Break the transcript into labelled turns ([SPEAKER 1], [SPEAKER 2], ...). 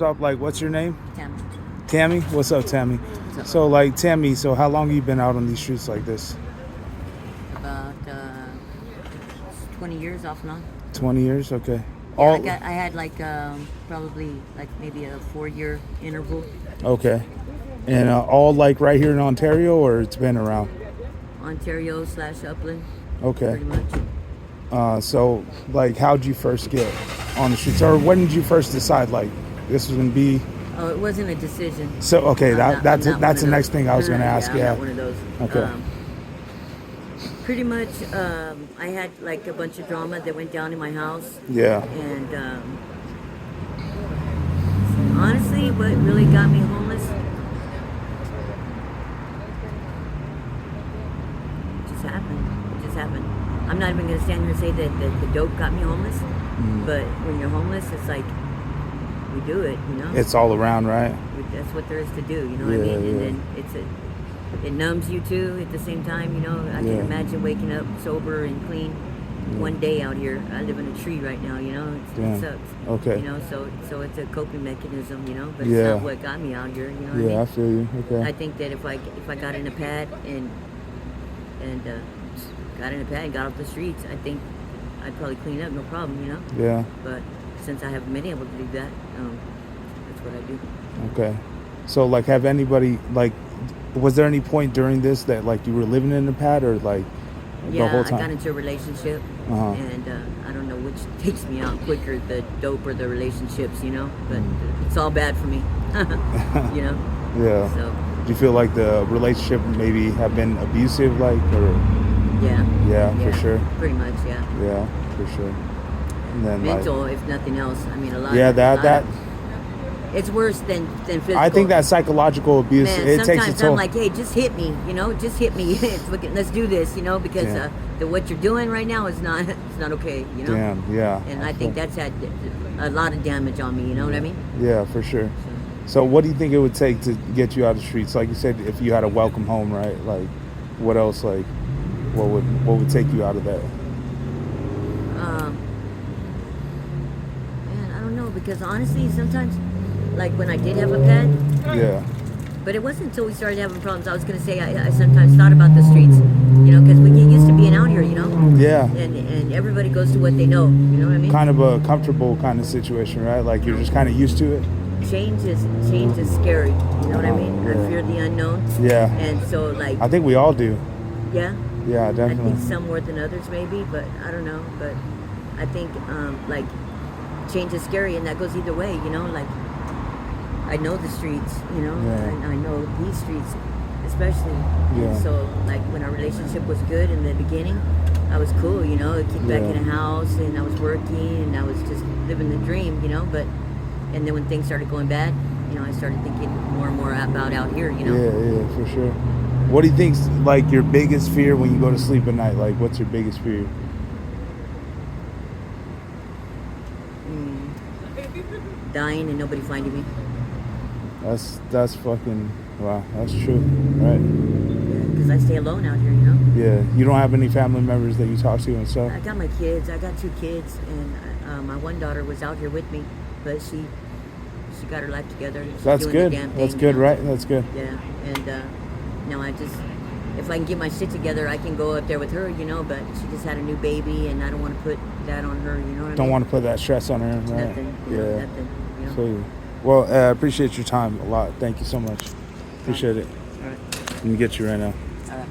[SPEAKER 1] Up, like, what's your name?
[SPEAKER 2] Tammy.
[SPEAKER 1] Tammy? What's up, Tammy?
[SPEAKER 2] What's up?
[SPEAKER 1] So, like, Tammy, so how long have you been out on these streets like this?
[SPEAKER 2] About 20 years off and on.
[SPEAKER 1] 20 years? Okay.
[SPEAKER 2] Yeah, I had like probably like maybe a 4-year interval.
[SPEAKER 1] Okay. And all, like, right here in Ontario, or it's been around?
[SPEAKER 2] Ontario/Upland.
[SPEAKER 1] Okay.
[SPEAKER 2] Pretty much.
[SPEAKER 1] So, like, how'd you first get on the streets? Or when did you first decide, like, this was going to be...
[SPEAKER 2] Oh, it wasn't a decision.
[SPEAKER 1] So, okay, that's the next
[SPEAKER 2] those.
[SPEAKER 1] thing I was going to ask.
[SPEAKER 2] I'm not one of those.
[SPEAKER 1] Okay.
[SPEAKER 2] Pretty much, I had like a bunch of drama that went down in my house.
[SPEAKER 1] Yeah.
[SPEAKER 2] And honestly, what really got me homeless just happened. It just happened. I'm not even going to stand here and say that the dope got me homeless. But when you're homeless, it's like we do it, you know.
[SPEAKER 1] It's all around, right?
[SPEAKER 2] That's what there is to do, you know what I mean? And then it numbs you too at the same time, you know. I can imagine waking up sober and clean one day out here. I live in a tree right now, you know. It sucks.
[SPEAKER 1] Okay.
[SPEAKER 2] You know, so it's a coping mechanism, you know. But it's not what got me out here, you know what I mean?
[SPEAKER 1] I feel you. Okay.
[SPEAKER 2] I think that if I got in a pad and got in a pad and got off the streets, I think I'd probably clean up, no problem, you know.
[SPEAKER 1] Yeah.
[SPEAKER 2] But since I haven't been able to do that, that's what I do.
[SPEAKER 1] Okay. So, like, have anybody, like, was there any point during this that, like, you were living in the pad, or, like, the whole time?
[SPEAKER 2] I got into a relationship, and I don't know which takes me out quicker, the dope or the relationships, you know. But it's all bad for me, you know.
[SPEAKER 1] Yeah.
[SPEAKER 2] So.
[SPEAKER 1] Do you feel like the relationship maybe have been abusive, like, or? Yeah, for sure.
[SPEAKER 2] Pretty much, yeah.
[SPEAKER 1] Yeah, for sure. And then,
[SPEAKER 2] mental, if nothing else. I mean, a lot.
[SPEAKER 1] Yeah,
[SPEAKER 2] that. It's worse than physical.
[SPEAKER 1] I think that psychological abuse,
[SPEAKER 2] Man,
[SPEAKER 1] it takes a toll.
[SPEAKER 2] Sometimes I'm like, hey, just hit me, you know, just hit me. Let's do this, you know, because what you're doing right now is not, it's not okay, you know.
[SPEAKER 1] Damn, yeah.
[SPEAKER 2] And I think that's had a lot of damage on me, you know what I mean?
[SPEAKER 1] Yeah, for sure. So what do you think it would take to get you out of the streets? Like you said, if you had a welcome home, right? Like, what else? Like, what would take you out of that?
[SPEAKER 2] Man, I don't know, because honestly, sometimes, like when I did have a pad.
[SPEAKER 1] Yeah.
[SPEAKER 2] But it wasn't until we started having problems. I was going to say I sometimes thought about the streets, you know, because we get used to being out here, you know.
[SPEAKER 1] Yeah.
[SPEAKER 2] And everybody goes to what they know. You know what I mean?
[SPEAKER 1] Kind of a comfortable kind of situation, right? Like you're just kind of used to it.
[SPEAKER 2] Change is scary. You know what I mean?
[SPEAKER 1] Yeah.
[SPEAKER 2] I fear the unknown.
[SPEAKER 1] Yeah.
[SPEAKER 2] And so, like.
[SPEAKER 1] I think we all do.
[SPEAKER 2] Yeah.
[SPEAKER 1] Yeah, definitely.
[SPEAKER 2] I think some more than others, maybe, but I don't know. But I think like change is scary, and that goes either way. You know, like. I know the streets, you know, and I know these streets especially.
[SPEAKER 1] Yeah.
[SPEAKER 2] And so, like, when our relationship was good in the beginning, I was cool, you know, I kicked back in a house, and I was working, and I was just living the dream, you know, and then when things started going bad, you know, I started thinking more and more about out here, you know.
[SPEAKER 1] Yeah, for sure. What do you think's, like, your biggest fear when you go to sleep at night? Like, what's your biggest fear?
[SPEAKER 2] Dying and nobody finding me.
[SPEAKER 1] That's fucking, wow, that's true, right?
[SPEAKER 2] Yeah, because I stay alone out here, you know?
[SPEAKER 1] Yeah, you don't have any family members that you talk to and stuff?
[SPEAKER 2] I got my kids. I got 2 kids, and my one daughter was out here with me, but she got her life together. She's
[SPEAKER 1] that's
[SPEAKER 2] doing
[SPEAKER 1] good.
[SPEAKER 2] The damn thing,
[SPEAKER 1] that's good,
[SPEAKER 2] you know?
[SPEAKER 1] right? That's good.
[SPEAKER 2] Yeah, and no, if I can get my shit together, I can go up there with her, you know, but she just had a new baby, and I don't want to put that on her, you know what I mean?
[SPEAKER 1] Don't want to put that stress on her, right?
[SPEAKER 2] Nothing, nothing, you know?
[SPEAKER 1] So, well, I appreciate your time a lot. Thank you so much. Appreciate it.
[SPEAKER 2] All right.
[SPEAKER 1] Let me get you right now.
[SPEAKER 2] All right.